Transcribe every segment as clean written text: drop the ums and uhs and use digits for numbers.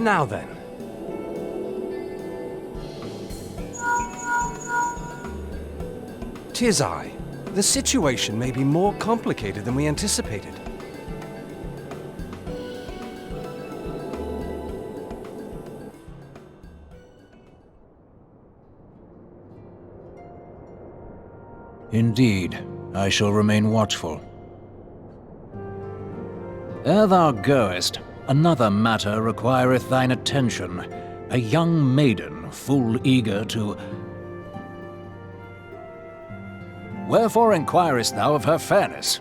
Now then. Tis I. The situation may be more complicated than we anticipated. Indeed, I shall remain watchful. Ere thou goest, another matter requireth thine attention. A young maiden, full eager to... Wherefore inquirest thou of her fairness?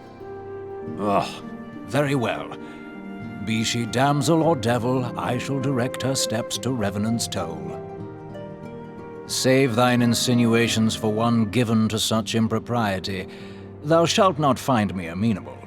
Oh, very well. Be she damsel or devil, I shall direct her steps to Revenant's toll. Save thine insinuations for one given to such impropriety. Thou shalt not find me amenable.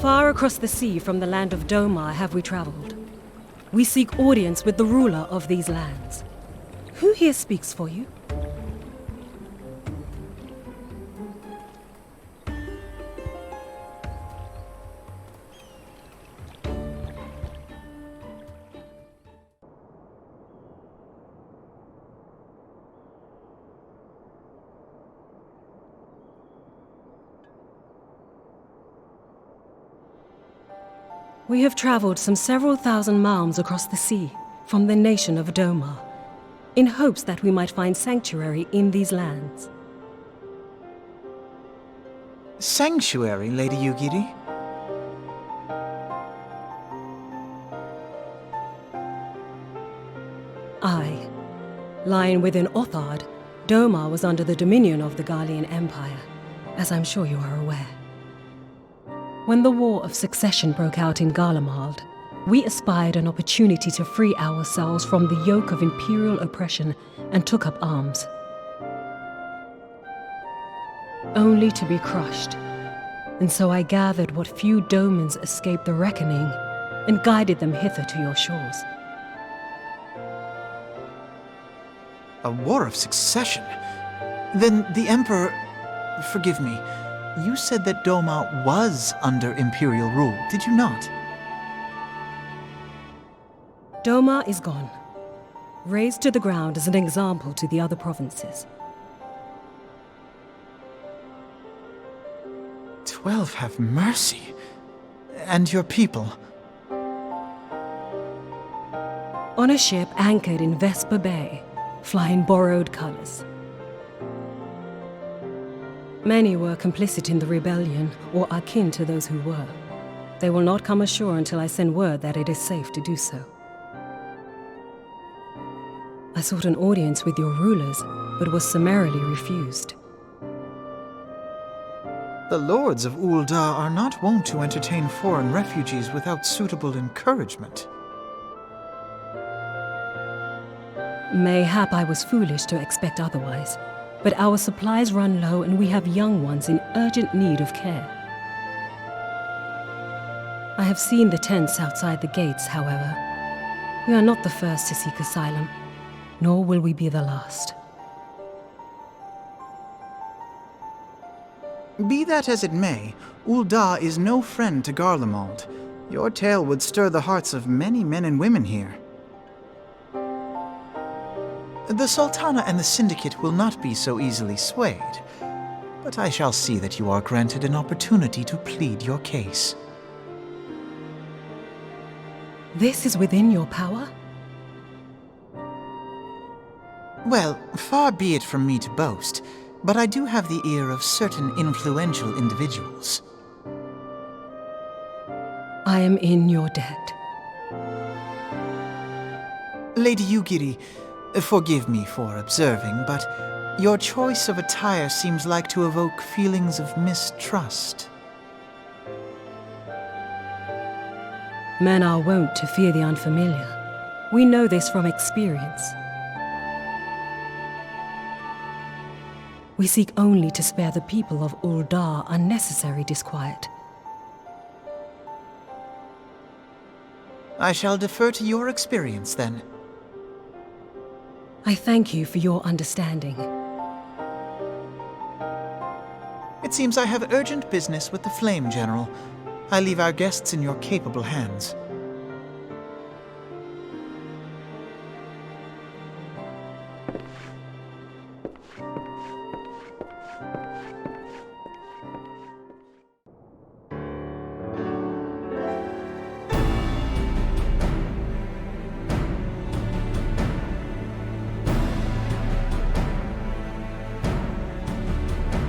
Far across the sea from the land of Domar have we traveled. We seek audience with the ruler of these lands. Who here speaks for you? We have traveled some several thousand miles across the sea from the nation of Domar, in hopes that we might find sanctuary in these lands. Sanctuary, Lady Yugiri? Aye. Lying within Ul'dah, Domar was under the dominion of the Garlean Empire, as I'm sure you are aware. When the War of Succession broke out in Garlemald, we espied an opportunity to free ourselves from the yoke of imperial oppression and took up arms. Only to be crushed. And so I gathered what few Domans escaped the reckoning and guided them hither to your shores. A war of succession? Then the Emperor... Forgive me. You said that Domar was under Imperial rule, did you not? Domar is gone. Razed to the ground as an example to the other provinces. 12 have mercy. And your people? On a ship anchored in Vesper Bay, flying borrowed colors. Many were complicit in the rebellion, or akin to those who were. They will not come ashore until I send word that it is safe to do so. I sought an audience with your rulers, but was summarily refused. The lords of Ul'dah are not wont to entertain foreign refugees without suitable encouragement. Mayhap I was foolish to expect otherwise. But our supplies run low and we have young ones in urgent need of care. I have seen the tents outside the gates, however. We are not the first to seek asylum, nor will we be the last. Be that as it may, Ul'dah is no friend to Garlemald. Your tale would stir the hearts of many men and women here. The Sultana and the Syndicate will not be so easily swayed, but I shall see that you are granted an opportunity to plead your case. This is within your power? Well, far be it from me to boast, but I do have the ear of certain influential individuals. I am in your debt. Lady Yugiri, forgive me for observing, but your choice of attire seems like to evoke feelings of mistrust. Men are wont to fear the unfamiliar. We know this from experience. We seek only to spare the people of Ul'dah unnecessary disquiet. I shall defer to your experience, then. I thank you for your understanding. It seems I have urgent business with the Flame General. I leave our guests in your capable hands.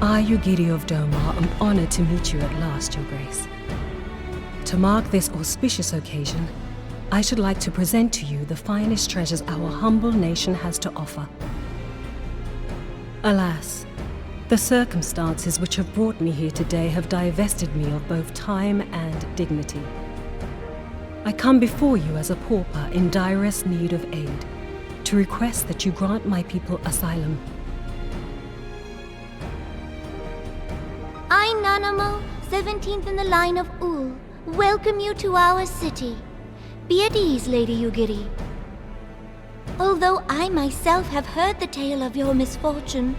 I, Ugiri of Domar, am honored to meet you at last, Your Grace. To mark this auspicious occasion, I should like to present to you the finest treasures our humble nation has to offer. Alas, the circumstances which have brought me here today have divested me of both time and dignity. I come before you as a pauper in direst need of aid, to request that you grant my people asylum. I, Nanamo, 17th in the line of Ul, welcome you to our city. Be at ease, Lady Ugiri. Although I myself have heard the tale of your misfortune,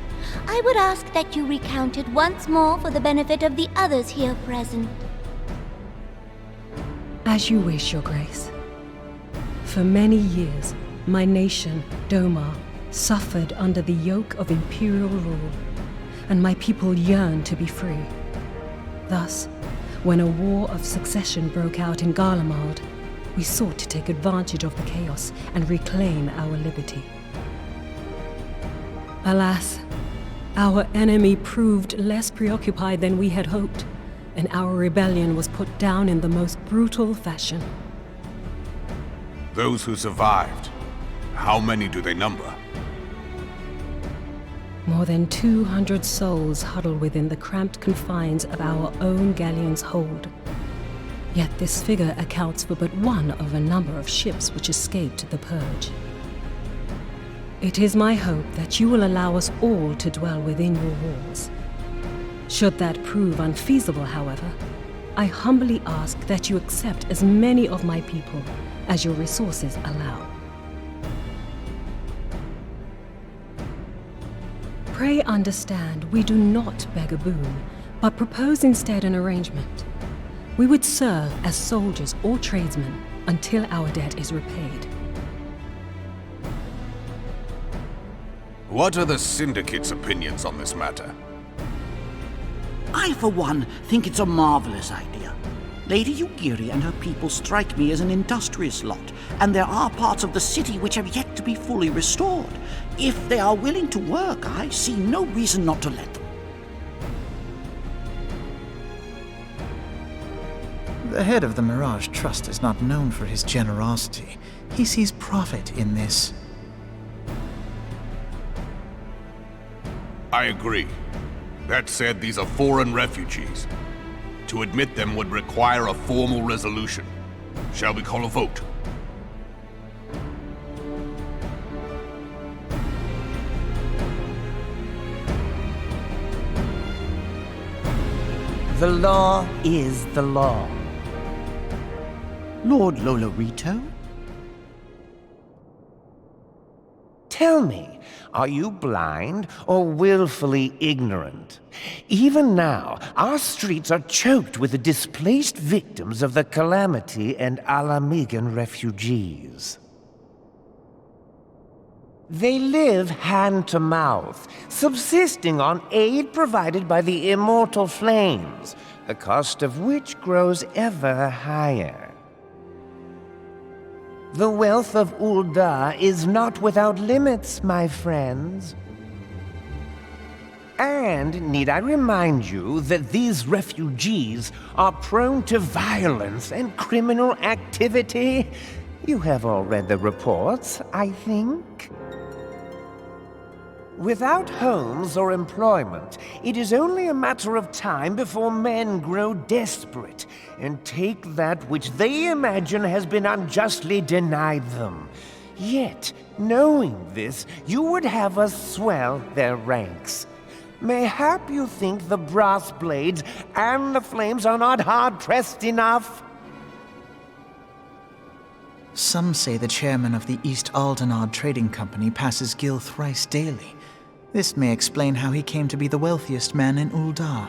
I would ask that you recount it once more for the benefit of the others here present. As you wish, Your Grace. For many years, my nation, Domar, suffered under the yoke of imperial rule, and my people yearned to be free. Thus, when a war of succession broke out in Garlemald, we sought to take advantage of the chaos and reclaim our liberty. Alas, our enemy proved less preoccupied than we had hoped, and our rebellion was put down in the most brutal fashion. Those who survived, how many do they number? More than 200 souls huddle within the cramped confines of our own galleon's hold. Yet this figure accounts for but one of a number of ships which escaped the purge. It is my hope that you will allow us all to dwell within your walls. Should that prove unfeasible, however, I humbly ask that you accept as many of my people as your resources allow. Pray understand, we do not beg a boon, but propose instead an arrangement. We would serve as soldiers or tradesmen until our debt is repaid. What are the Syndicate's opinions on this matter? I, for one, think it's a marvelous idea. Lady Ugiri and her people strike me as an industrious lot, and there are parts of the city which have yet to be fully restored. If they are willing to work, I see no reason not to let them. The head of the Mirage Trust is not known for his generosity. He sees profit in this. I agree. That said, these are foreign refugees. To admit them would require a formal resolution. Shall we call a vote? The law is the law. Lord Lolorito? Tell me, are you blind or willfully ignorant? Even now, our streets are choked with the displaced victims of the Calamity and Alamigan refugees. They live hand to mouth, subsisting on aid provided by the immortal flames, the cost of which grows ever higher. The wealth of Ul'dah is not without limits, my friends. And need I remind you that these refugees are prone to violence and criminal activity? You have all read the reports, I think. Without homes or employment, it is only a matter of time before men grow desperate and take that which they imagine has been unjustly denied them. Yet, knowing this, you would have us swell their ranks. Mayhap you think the brass blades and the flames are not hard-pressed enough? Some say the chairman of the East Ul'dah Trading Company passes Gil thrice daily. This may explain how he came to be the wealthiest man in Ul'dah.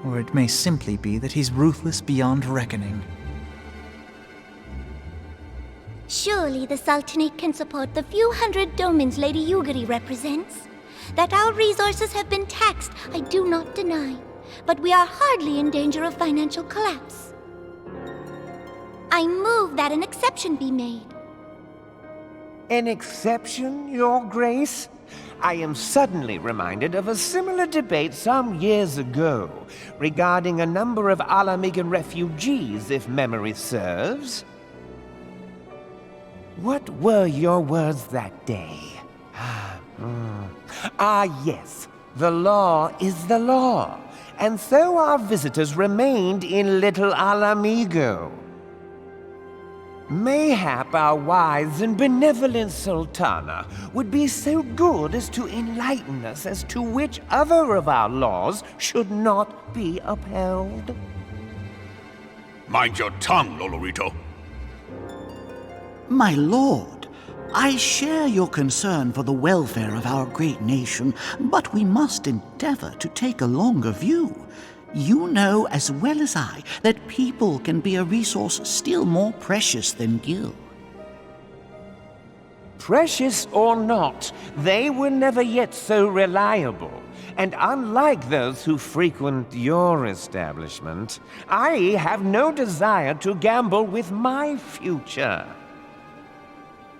Or it may simply be that he's ruthless beyond reckoning. Surely the Sultanate can support the few hundred domins Lady Yugiri represents. That our resources have been taxed, I do not deny. But we are hardly in danger of financial collapse. I move that an exception be made. An exception, Your Grace? I am suddenly reminded of a similar debate some years ago regarding a number of Alamigan refugees, if memory serves. What were your words that day? Yes. The law is the law. And so our visitors remained in Little Alamigo. Mayhap our wise and benevolent Sultana would be so good as to enlighten us as to which other of our laws should not be upheld. Mind your tongue, Lolorito. My lord, I share your concern for the welfare of our great nation, but we must endeavor to take a longer view. You know as well as I that people can be a resource still more precious than Gil. Precious or not, they were never yet so reliable. And unlike those who frequent your establishment, I have no desire to gamble with my future.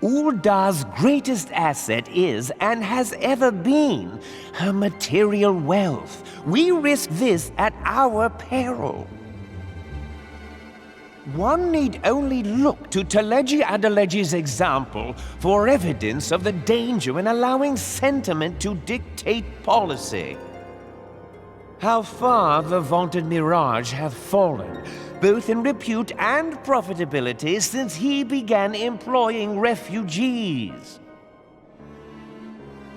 Ul'dah's greatest asset is, and has ever been, her material wealth. We risk this at our peril. One need only look to Teleji Adeleji's example for evidence of the danger in allowing sentiment to dictate policy. How far the vaunted Mirage hath fallen, both in repute and profitability, since he began employing refugees.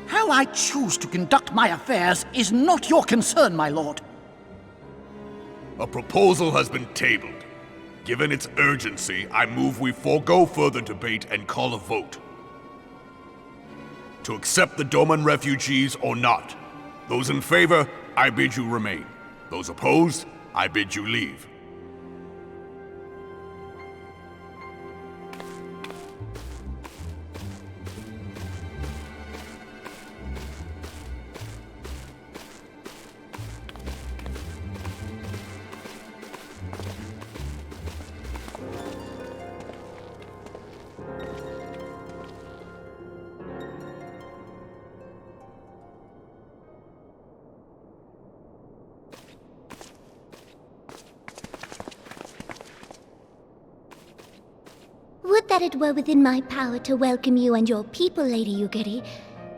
How I choose to conduct my affairs is not your concern, my lord. A proposal has been tabled. Given its urgency, I move we forego further debate and call a vote. To accept the Doman refugees or not. Those in favor, I bid you remain. Those opposed, I bid you leave. Would that it were within my power to welcome you and your people, Lady Yugiri.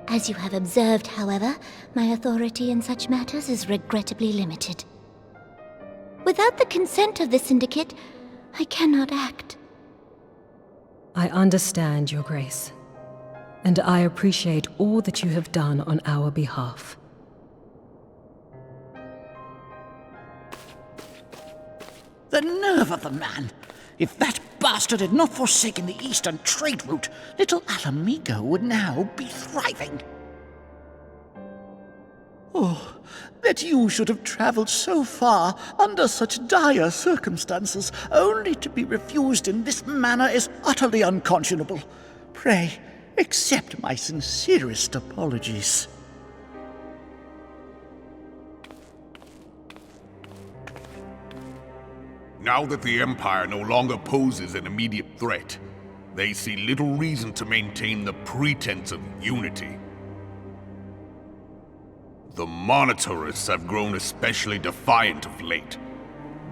As you have observed, however, my authority in such matters is regrettably limited. Without the consent of the Syndicate, I cannot act. I understand, Your Grace, and I appreciate all that you have done on our behalf. The nerve of the man! If that bastard had not forsaken the eastern trade route, Little Alamigo would now be thriving. Oh, that you should have traveled so far under such dire circumstances, only to be refused in this manner is utterly unconscionable. Pray, accept my sincerest apologies. Now that the Empire no longer poses an immediate threat, they see little reason to maintain the pretense of unity. The Monitorists have grown especially defiant of late.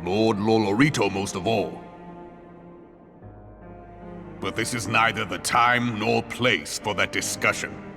Lord Lolorito most of all. But this is neither the time nor place for that discussion.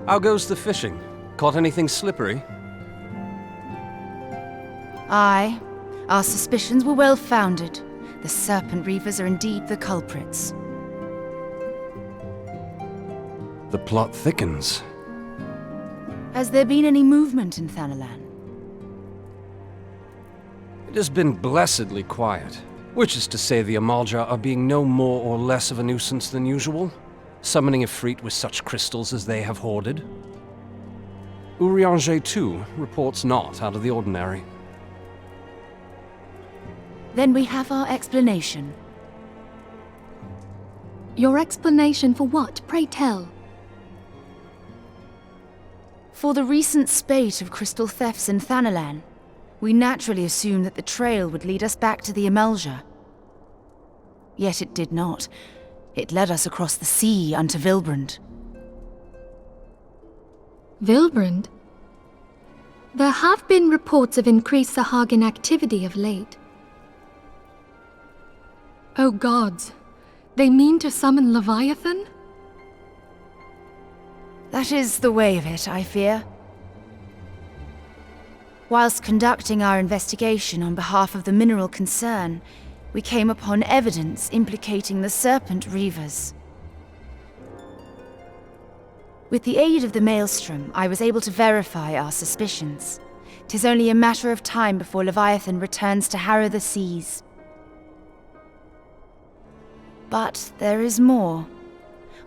How goes the fishing? Caught anything slippery? Aye. Our suspicions were well founded. The Serpent Reavers are indeed the culprits. The plot thickens. Has there been any movement in Thanalan? It has been blessedly quiet, which is to say the Ul'dah are being no more or less of a nuisance than usual, summoning Ifrit with such crystals as they have hoarded. Urianger, too, reports not out of the ordinary. Then we have our explanation. Your explanation for what, pray tell? For the recent spate of crystal thefts in Thanalan, we naturally assumed that the trail would lead us back to the Ul'dah. Yet it did not. It led us across the sea unto Vilbrand. Vilbrand? There have been reports of increased Sahagin activity of late. Oh gods, they mean to summon Leviathan? That is the way of it, I fear. Whilst conducting our investigation on behalf of the mineral concern, we came upon evidence implicating the Serpent Reavers. With the aid of the Maelstrom, I was able to verify our suspicions. 'Tis only a matter of time before Leviathan returns to harrow the seas. But there is more.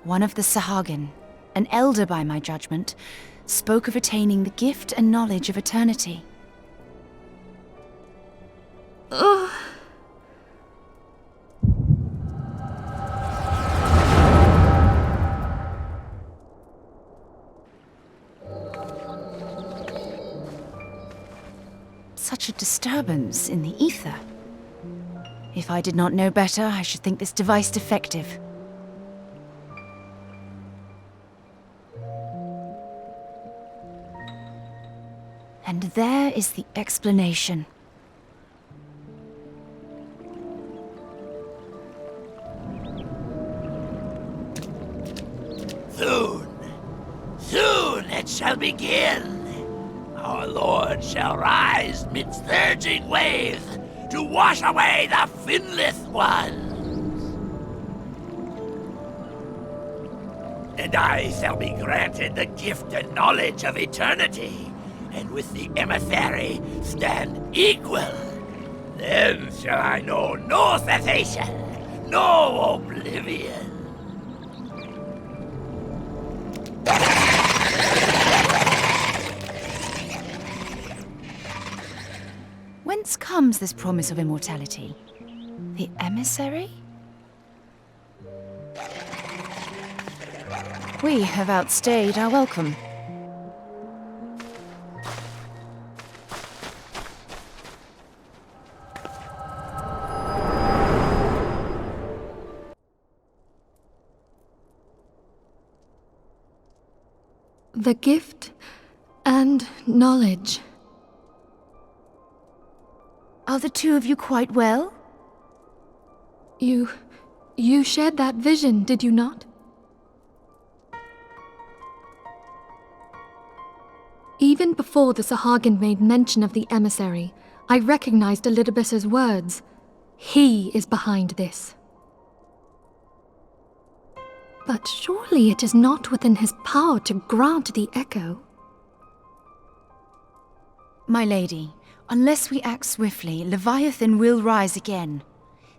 One of the Sahagin, an elder by my judgment, spoke of attaining the gift and knowledge of eternity. disturbance in the ether. If I did not know better, I should think this device defective. And there is the explanation. Soon it shall begin. Our Lord shall rise midst surging waves to wash away the finless ones. And I shall be granted the gift and knowledge of eternity, and with the emissary stand equal. Then shall I know no cessation, no oblivion. Whence comes this promise of immortality? The emissary? We have outstayed our welcome. The gift and knowledge. Are the two of you quite well? You shared that vision, did you not? Even before the Sahagin made mention of the emissary, I recognized Elidibus's words. He is behind this. But surely it is not within his power to grant the echo. My lady, unless we act swiftly, Leviathan will rise again.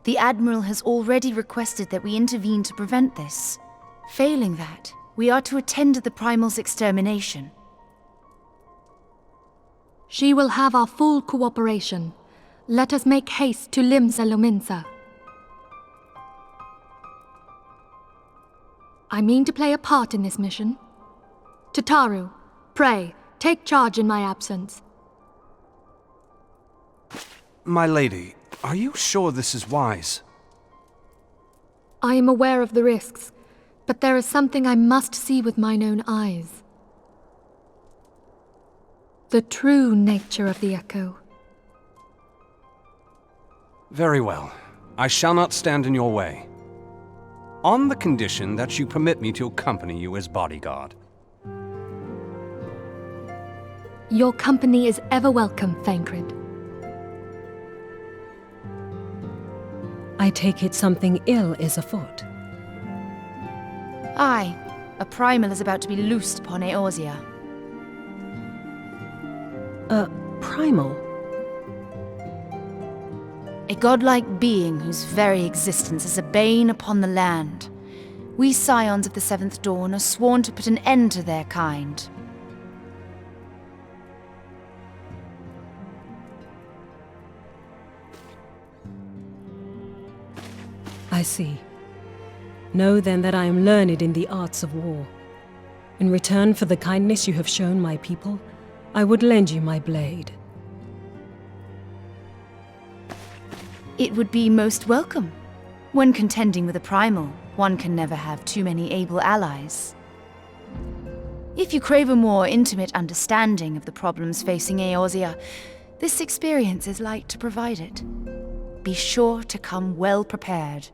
The Admiral has already requested that we intervene to prevent this. Failing that, we are to attend to the Primal's extermination. She will have our full cooperation. Let us make haste to Limsa Lominsa. I mean to play a part in this mission. Tataru, pray, take charge in my absence. My lady, are you sure this is wise? I am aware of the risks, but there is something I must see with mine own eyes. The true nature of the echo. Very well. I shall not stand in your way. On the condition that you permit me to accompany you as bodyguard. Your company is ever welcome, Thancred. I take it something ill is afoot. Aye, a Primal is about to be loosed upon Eorzea. Primal? A godlike being whose very existence is a bane upon the land. We scions of the Seventh Dawn are sworn to put an end to their kind. I see. Know then that I am learned in the arts of war. In return for the kindness you have shown my people, I would lend you my blade. It would be most welcome. When contending with a Primal, one can never have too many able allies. If you crave a more intimate understanding of the problems facing Eorzea, this experience is like to provide it. Be sure to come well prepared.